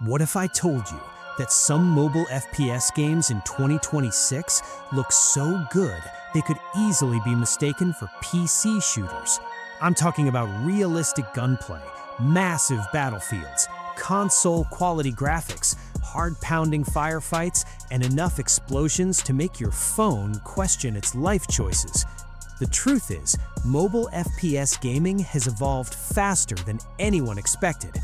What if I told you that some mobile FPS games in 2026 look so good they could easily be mistaken for PC shooters? I'm talking about realistic gunplay, massive battlefields, console-quality graphics, hard-pounding firefights, and enough explosions to make your phone question its life choices. The truth is, mobile FPS gaming has evolved faster than anyone expected.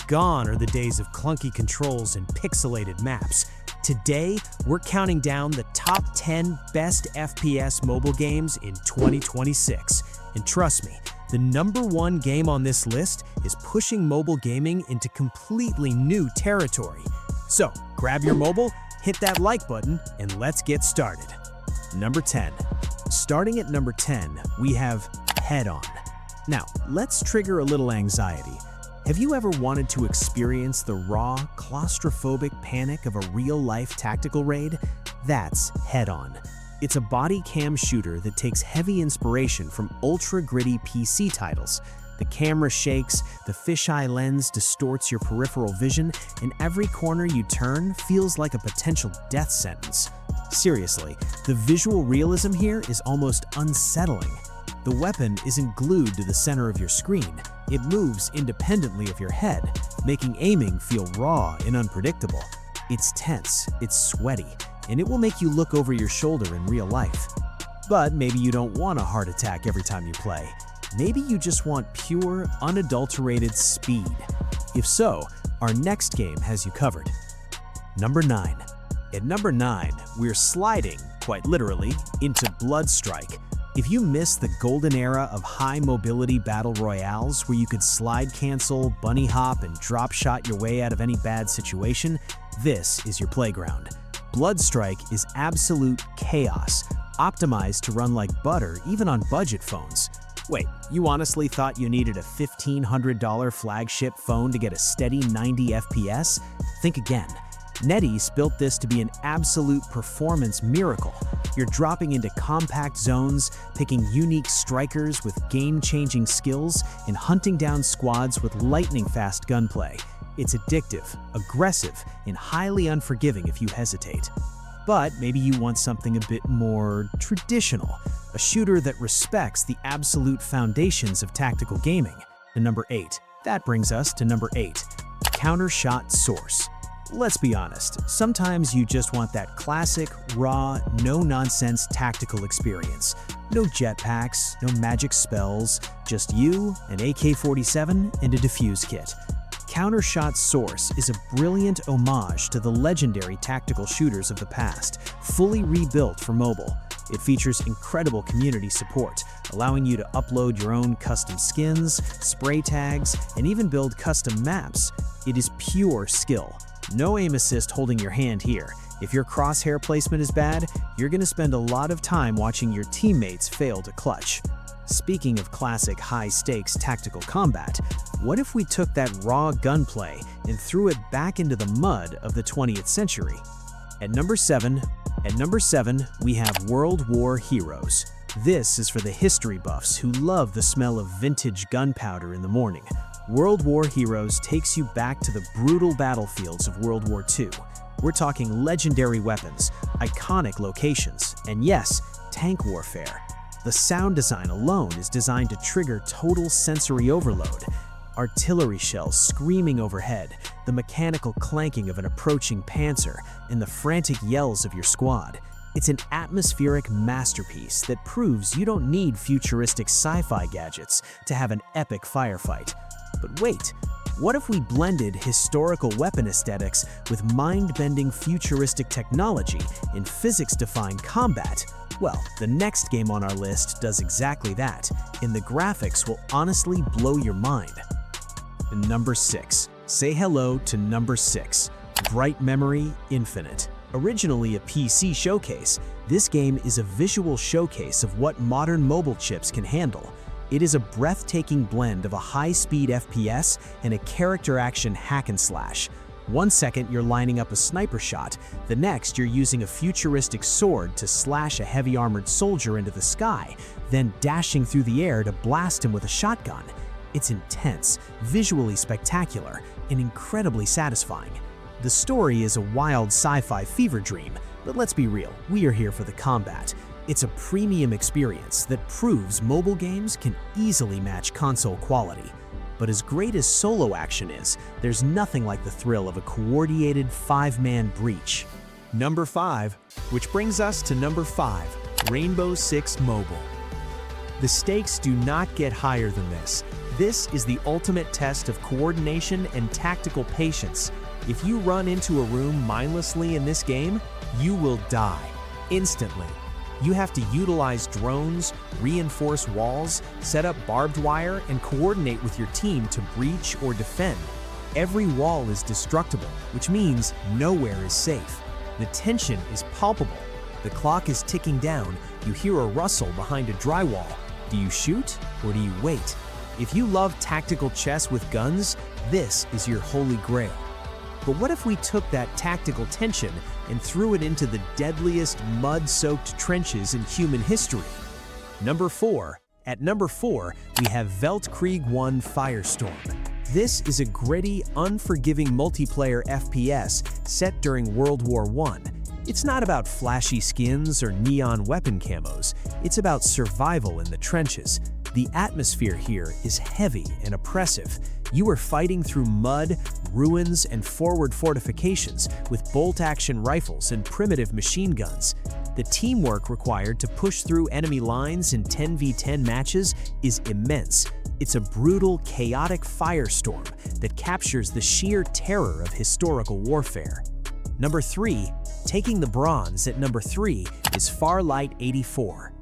Gone are the days of clunky controls and pixelated maps. Today, we're counting down the top 10 best FPS mobile games in 2026. And trust me, the #1 game on this list is pushing mobile gaming into completely new territory. So, grab your mobile, hit that like button, and let's get started. Number 10. Starting at number 10, we have HeadON. Now, let's trigger a little anxiety. Have you ever wanted to experience the raw, claustrophobic panic of a real-life tactical raid? That's HeadON. It's a body cam shooter that takes heavy inspiration from ultra-gritty PC titles. The camera shakes, the fisheye lens distorts your peripheral vision, and every corner you turn feels like a potential death sentence. Seriously, the visual realism here is almost unsettling. The weapon isn't glued to the center of your screen. It moves independently of your head, making aiming feel raw and unpredictable. It's tense, it's sweaty, and it will make you look over your shoulder in real life. But maybe you don't want a heart attack every time you play. Maybe you just want pure, unadulterated speed. If so, our next game has you covered. Number 9. At number 9, we're sliding, quite literally, into Bloodstrike. If you miss the golden era of high-mobility battle royales where you could slide cancel, bunny hop, and drop shot your way out of any bad situation, this is your playground. Bloodstrike is absolute chaos, optimized to run like butter even on budget phones. Wait, you honestly thought you needed a $1,500 flagship phone to get a steady 90 FPS? Think again. NetEase built this to be an absolute performance miracle. You're dropping into compact zones, picking unique strikers with game-changing skills, and hunting down squads with lightning-fast gunplay. It's addictive, aggressive, and highly unforgiving if you hesitate. But maybe you want something a bit more traditional, a shooter that respects the absolute foundations of tactical gaming. And number 8. That brings us to number 8, Countershot Source. Let's be honest, sometimes you just want that classic, raw, no-nonsense tactical experience. No jetpacks, no magic spells, just you, an AK-47, and a defuse kit. Countershot Source is a brilliant homage to the legendary tactical shooters of the past, fully rebuilt for mobile. It features incredible community support, allowing you to upload your own custom skins, spray tags, and even build custom maps. It is pure skill. No aim assist holding your hand here. If your crosshair placement is bad, you're going to spend a lot of time watching your teammates fail to clutch. Speaking of classic high-stakes tactical combat, what if we took that raw gunplay and threw it back into the mud of the 20th century? At number 7, we have World War Heroes. This is for the history buffs who love the smell of vintage gunpowder in the morning. World War Heroes takes you back to the brutal battlefields of World War II. We're talking legendary weapons, iconic locations, and yes, tank warfare. The sound design alone is designed to trigger total sensory overload. Artillery shells screaming overhead, the mechanical clanking of an approaching panzer, and the frantic yells of your squad. It's an atmospheric masterpiece that proves you don't need futuristic sci-fi gadgets to have an epic firefight. But wait, what if we blended historical weapon aesthetics with mind-bending futuristic technology in physics-defying combat? Well, the next game on our list does exactly that, and the graphics will honestly blow your mind. Number 6. Say hello to number 6, Bright Memory Infinite. Originally a PC showcase, this game is a visual showcase of what modern mobile chips can handle. It is a breathtaking blend of a high-speed FPS and a character action hack and slash. One second you're lining up a sniper shot, the next you're using a futuristic sword to slash a heavy armored soldier into the sky, then dashing through the air to blast him with a shotgun. It's intense, visually spectacular, and incredibly satisfying. The story is a wild sci-fi fever dream, but let's be real, we are here for the combat. It's a premium experience that proves mobile games can easily match console quality. But as great as solo action is, there's nothing like the thrill of a coordinated 5-man breach. Number 5, which brings us to number 5, Rainbow Six Mobile. The stakes do not get higher than this. This is the ultimate test of coordination and tactical patience. If you run into a room mindlessly in this game, you will die instantly. You have to utilize drones, reinforce walls, set up barbed wire, and coordinate with your team to breach or defend. Every wall is destructible, which means nowhere is safe. The tension is palpable. The clock is ticking down. You hear a rustle behind a drywall. Do you shoot or do you wait? If you love tactical chess with guns, this is your holy grail. But what if we took that tactical tension and threw it into the deadliest mud-soaked trenches in human history? Number 4. At number 4, we have Weltkrieg 1 Firestorm. This is a gritty, unforgiving multiplayer FPS set during World War I. It's not about flashy skins or neon weapon camos. It's about survival in the trenches. The atmosphere here is heavy and oppressive. You are fighting through mud, ruins, and forward fortifications with bolt-action rifles and primitive machine guns. The teamwork required to push through enemy lines in 10v10 matches is immense. It's a brutal, chaotic firestorm that captures the sheer terror of historical warfare. Number 3, taking the bronze at number 3 is Farlight 84.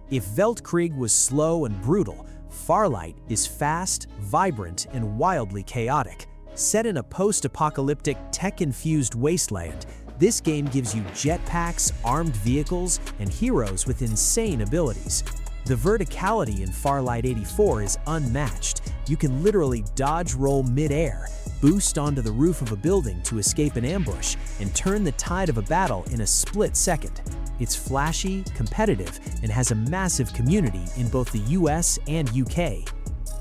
If Weltkrieg was slow and brutal, Farlight is fast, vibrant, and wildly chaotic. Set in a post-apocalyptic, tech-infused wasteland, this game gives you jetpacks, armed vehicles, and heroes with insane abilities. The verticality in Farlight 84 is unmatched. You can literally dodge roll mid-air, boost onto the roof of a building to escape an ambush, and turn the tide of a battle in a split second. It's flashy, competitive, and has a massive community in both the US and UK.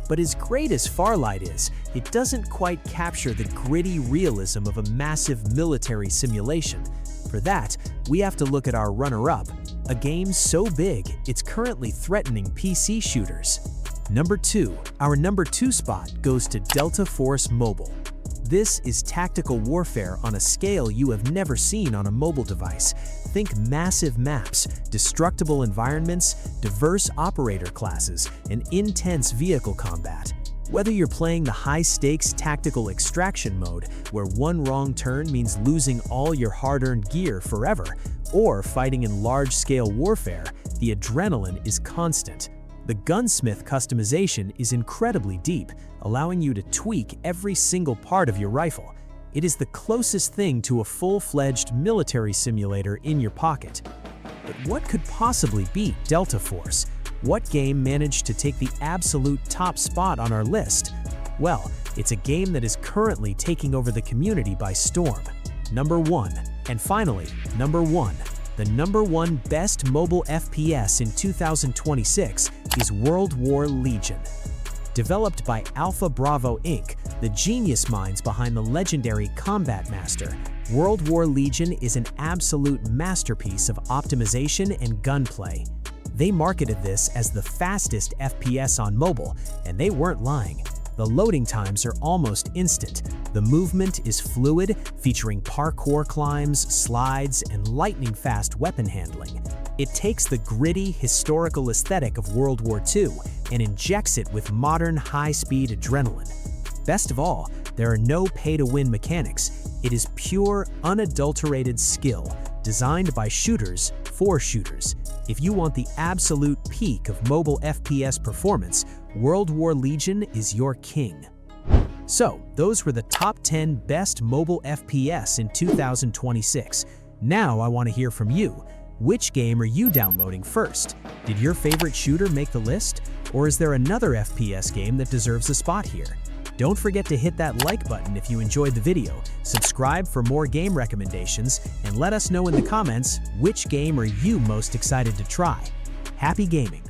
But as great as Farlight is, it doesn't quite capture the gritty realism of a massive military simulation. For that, we have to look at our runner-up, a game so big it's currently threatening PC shooters. Number 2, our number 2 spot goes to Delta Force Mobile. This is tactical warfare on a scale you have never seen on a mobile device. Think massive maps, destructible environments, diverse operator classes, and intense vehicle combat. Whether you're playing the high-stakes tactical extraction mode, where one wrong turn means losing all your hard-earned gear forever, or fighting in large-scale warfare, the adrenaline is constant. The gunsmith customization is incredibly deep, allowing you to tweak every single part of your rifle. It is the closest thing to a full-fledged military simulator in your pocket. But what could possibly beat Delta Force? What game managed to take the absolute top spot on our list? Well, it's a game that is currently taking over the community by storm. Number 1. And finally, number 1. The number 1 best mobile FPS in 2026 is World War Legion. Developed by Alpha Bravo Inc., the genius minds behind the legendary Combat Master, World War Legion is an absolute masterpiece of optimization and gunplay. They marketed this as the fastest FPS on mobile, and they weren't lying. The loading times are almost instant. The movement is fluid, featuring parkour climbs, slides, and lightning-fast weapon handling. It takes the gritty, historical aesthetic of World War II and injects it with modern, high-speed adrenaline. Best of all, there are no pay-to-win mechanics. It is pure, unadulterated skill, designed by shooters for shooters. If you want the absolute peak of mobile FPS performance, World War Legion is your king. So, those were the top 10 best mobile FPS in 2026. Now I want to hear from you. Which game are you downloading first? Did your favorite shooter make the list? Or is there another FPS game that deserves a spot here? Don't forget to hit that like button if you enjoyed the video, subscribe for more game recommendations, and let us know in the comments which game are you most excited to try. Happy gaming!